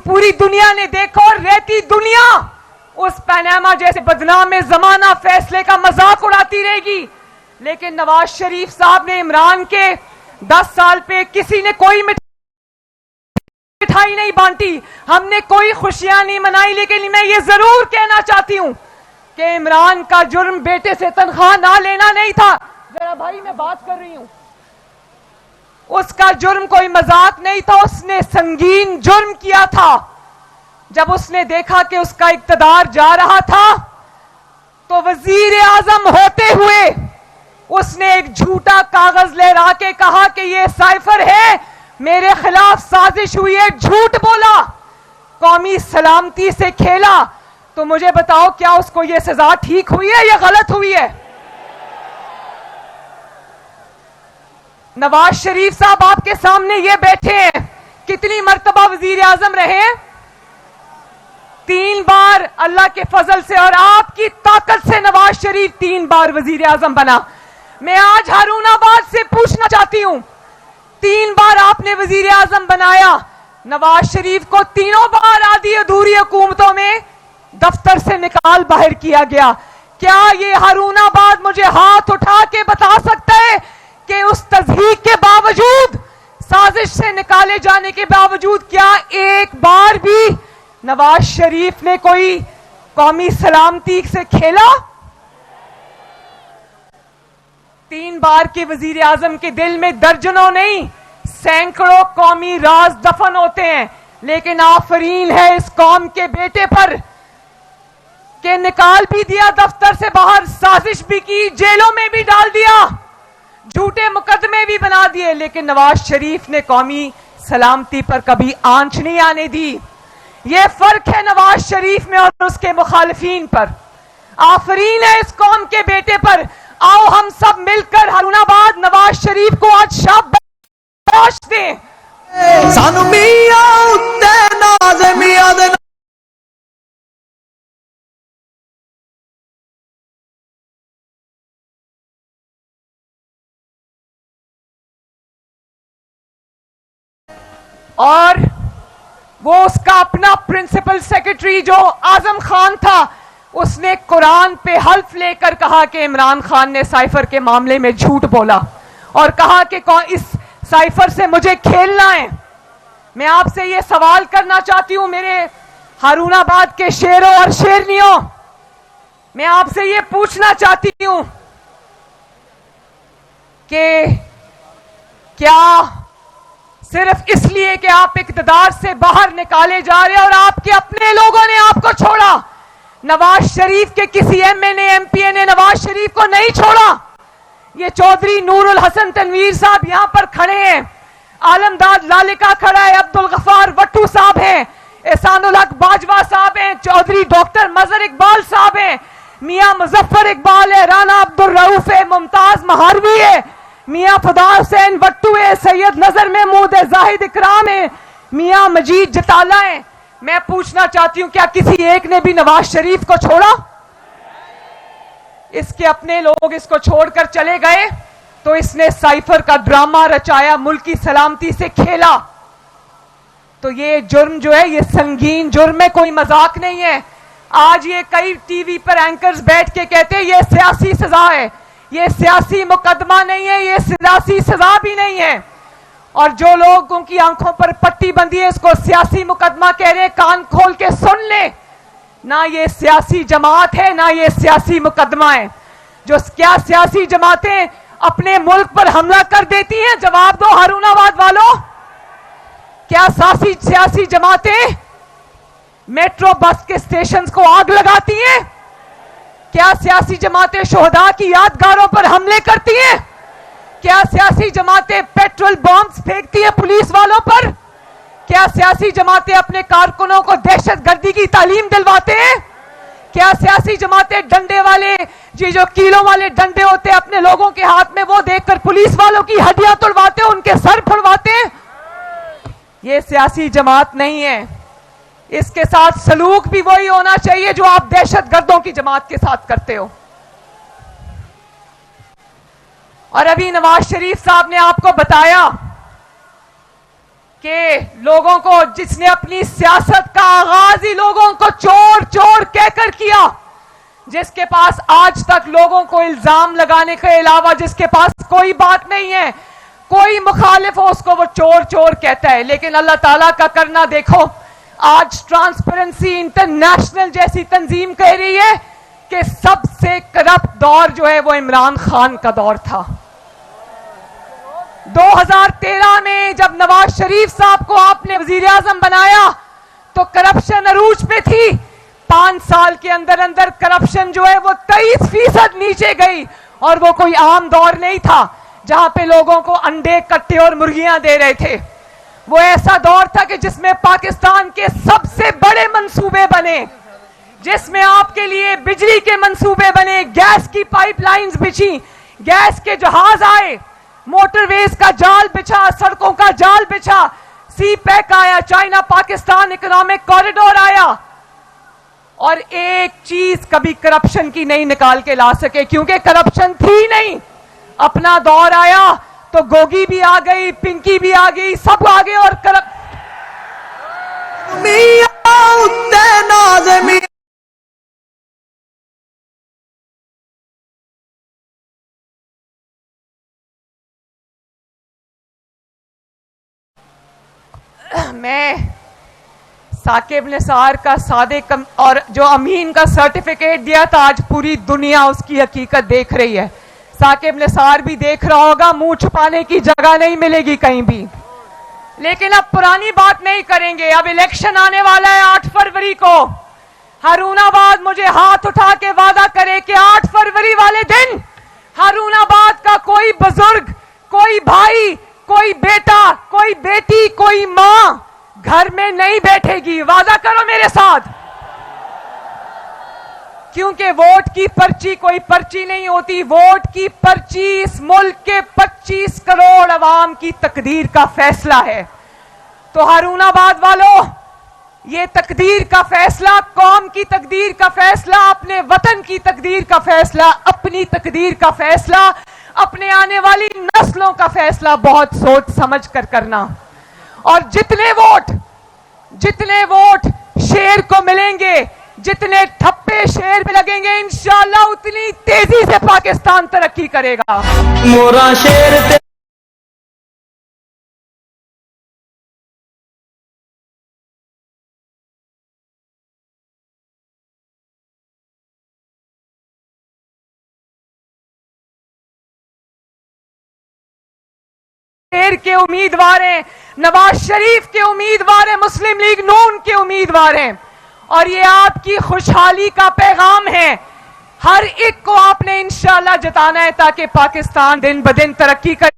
पूरी दुनिया ने देखा और रहती दुनिया उस पनामा जैसे बदनाम जमाना फैसले का मजाक उड़ाती रहेगी। लेकिन नवाज शरीफ साहब ने इमरान के 10 साल पे किसी ने कोई मिठाई नहीं बांटी, हमने कोई खुशियां नहीं मनाई। लेकिन मैं ये जरूर कहना चाहती हूं कि इमरान का जुर्म बेटे से तनख्वाह ना लेना नहीं था। जरा भाई मैं बात कर रही हूं, उसका जुर्म कोई मजाक नहीं था, उसने संगीन जुर्म किया था। जब उसने देखा कि उसका इक्तदार जा रहा था तो वजीर आजम होते हुए उसने एक झूठा कागज लहरा के कहा कि ये साइफर है, मेरे खिलाफ साजिश हुई है, झूठ बोला, कौमी सलामती से खेला। तो मुझे बताओ क्या उसको ये सजा ठीक हुई है या गलत हुई है? नवाज शरीफ साहब आपके सामने ये बैठे हैं, कितनी मर्तबा वजीर आजम रहे? 3 बार अल्लाह के फजल से और आपकी ताकत से नवाज शरीफ 3 बार वजीर आजम बना। मैं आज हारूनाबाद से पूछना चाहती हूं, 3 बार आपने वजीर आजम बनाया, नवाज शरीफ को तीनों बार आधी अधूरी हुकूमतों में दफ्तर से निकाल बाहर किया गया। क्या ये हारूनाबाद मुझे हाथ उठा के बता सकता है कि उस तज़हीक के बावजूद, साजिश से निकाले जाने के बावजूद क्या एक बार भी नवाज शरीफ ने कोई कौमी सलामती से खेला? 3 बार के वजीर आजम के दिल में दर्जनों नहीं सैकड़ों कौमी राज दफन होते हैं, लेकिन आफरीन है इस कौम के बेटे पर कि निकाल भी दिया दफ्तर से बाहर, साजिश भी की, जेलों में भी डाल दिया, झूठे मुकदमे भी बना दिए, लेकिन नवाज शरीफ ने कौमी सलामती पर कभी आंच नहीं आने दी। यह फर्क है नवाज शरीफ में और उसके मुखालिफिन पर। आफरीन है इस कौम के बेटे पर। आओ हम सब मिलकर हारूनाबाद नवाज शरीफ को आज शाबाश दें। सानू मियां उत्ते नाज़ मियां दे और वो उसका अपना प्रिंसिपल सेक्रेटरी जो आजम खान था, उसने कुरान पे हल्फ लेकर कहा कि इमरान खान ने साइफर के मामले में झूठ बोला और कहा कि इस साइफर से मुझे खेलना है। मैं आपसे ये सवाल करना चाहती हूं मेरे हारूनाबाद के शेरों और शेरनियों, मैं आपसे ये पूछना चाहती हूं कि क्या सिर्फ इसलिए कि आप इक़्तिदार से बाहर निकाले जा रहे और आपके अपने लोगों ने आपको छोड़ा, नवाज शरीफ के किसी एमएनए एमपीए ने नवाज शरीफ को नहीं छोड़ा? ये चौधरी नूरुल हसन तनवीर साहब यहां पर खड़े हैं, आलमदाद लालिका खड़ा है, अब्दुल गफ्फार वट्टू साहब हैं, एहसानुल हक बाजवा साहब हैं, चौधरी डॉक्टर मजहर इकबाल साहब हैं, मियां मुजफ्फर इकबाल है, राना अब्दुल रऊफ है, मुमताज महारवी है, मियां फदा हुसैन वट्टू है, सैयद नजर महमूद है, जाहिद इकराम है, मियां मजीद जताला है। मैं पूछना चाहती हूं क्या किसी एक ने भी नवाज शरीफ को छोड़ा? इसके अपने लोग इसको छोड़कर चले गए तो इसने साइफर का ड्रामा रचाया, मुल्क की सलामती से खेला। तो ये जुर्म जो है ये संगीन जुर्म है, कोई मजाक नहीं है। आज ये कई टीवी पर एंकर्स बैठ के कहते हैं ये सियासी सजा है, ये सियासी मुकदमा नहीं है, ये सियासी सजा भी नहीं है। और जो लोगों की आंखों पर पट्टी बंधी है इसको सियासी मुकदमा कह रहे हैं, कान खोल के सुन ले, ना ये सियासी जमात है ना ये सियासी मुकदमा है। जो क्या सियासी जमातें अपने मुल्क पर हमला कर देती हैं, जवाब दो हारूनाबाद वालों। क्या सियासी जमातें मेट्रो बस के स्टेशन को आग लगाती हैं? क्या सियासी जमातें शोहदा की यादगारों पर हमले करती हैं? क्या सियासी जमातें पेट्रोल बॉम्ब्स फेंकती हैं पुलिस वालों पर? क्या सियासी जमातें अपने कारकुनों को दहशतगर्दी की तालीम दिलवाते हैं? क्या सियासी जमातें डंडे वाले जो कीलों वाले डंडे होते हैं अपने लोगों के हाथ में, वो देखकर पुलिस वालों की हड्डियां तोड़वाते हैं, उनके सर फोड़वाते हैं? ये सियासी जमात नहीं है। इसके साथ सलूक भी वही होना चाहिए जो आप दहशतगर्दों की जमात के साथ करते हो। और अभी नवाज शरीफ साहब ने आपको बताया کہ لوگوں کو, جس نے اپنی سیاست کا آغاز ہی لوگوں کو چور چور کہہ کر کیا, جس کے پاس آج تک لوگوں کو الزام لگانے کے علاوہ جس کے پاس کوئی بات نہیں ہے, کوئی مخالف ہو اس کو وہ چور چور کہتا ہے. لیکن اللہ تعالیٰ کا کرنا دیکھو, آج ٹرانسپیرنسی انٹرنیشنل جیسی تنظیم کہہ رہی ہے کہ سب سے کرپٹ دور جو ہے وہ عمران خان کا دور تھا. 2013 میں جب نواز شریف صاحب کو آپ نے وزیر اعظم بنایا تو کرپشن عروج پہ تھی. 5 سال کے اندر اندر کرپشن جو ہے وہ 23% نیچے گئی, اور وہ کوئی عام دور نہیں تھا جہاں پہ لوگوں کو انڈے کٹے اور مرغیاں دے رہے تھے. وہ ایسا دور تھا کہ جس میں پاکستان کے سب سے بڑے منصوبے بنے, جس میں آپ کے لیے بجلی کے منصوبے بنے, گیس کی پائپ لائنز بچھی, گیس کے جہاز آئے, موٹر ویز کا جال بچھا, سڑکوں کا جال بچھا, سی پیک آیا, چائنا پاکستان اکنامک کوریڈور آیا, اور ایک چیز کبھی کرپشن کی نہیں نکال کے لا سکے کیونکہ کرپشن تھی نہیں. اپنا دور آیا تو گوگی بھی آ گئی, پنکی بھی آ گئی, سب آ گئے, اور میاں اتے ناز میاں میں ثاقب نثار کا صادق اور جو امین کا سرٹیفکیٹ دیا تھا, آج پوری دنیا اس کی حقیقت دیکھ رہی ہے. ثاقب نثار بھی دیکھ رہا ہوگا, منہ چھپانے کی جگہ نہیں ملے گی کہیں بھی. لیکن اب پرانی بات نہیں کریں گے. اب الیکشن آنے والا ہے 8 فروری کو. ہارون آباد مجھے ہاتھ اٹھا کے وعدہ کرے کہ 8 فروری والے دن ہارون آباد کا کوئی بزرگ, کوئی بھائی, کوئی بیٹا, کوئی بیٹی, کوئی ماں گھر میں نہیں بیٹھے گی. وعدہ کرو میرے ساتھ, کیونکہ ووٹ کی پرچی کوئی پرچی نہیں ہوتی. ووٹ کی پرچی اس ملک کے 25 کروڑ عوام کی تقدیر کا فیصلہ ہے. تو ہارون آباد والوں, یہ تقدیر کا فیصلہ, قوم کی تقدیر کا فیصلہ, اپنے وطن کی تقدیر کا فیصلہ, اپنی تقدیر کا فیصلہ, اپنے آنے والی نسلوں کا فیصلہ بہت سوچ سمجھ کر کرنا. اور جتنے ووٹ شیر کو ملیں گے, جتنے ٹھپے شیر پہ لگیں گے, انشاءاللہ اتنی تیزی سے پاکستان ترقی کرے گا. مورا شیر کے امیدوار ہیں, نواز شریف کے امیدوار ہیں, مسلم لیگ نون کے امیدوار ہیں, اور یہ آپ کی خوشحالی کا پیغام ہے. ہر ایک کو آپ نے انشاءاللہ جتانا ہے تاکہ پاکستان دن بدن ترقی کرے.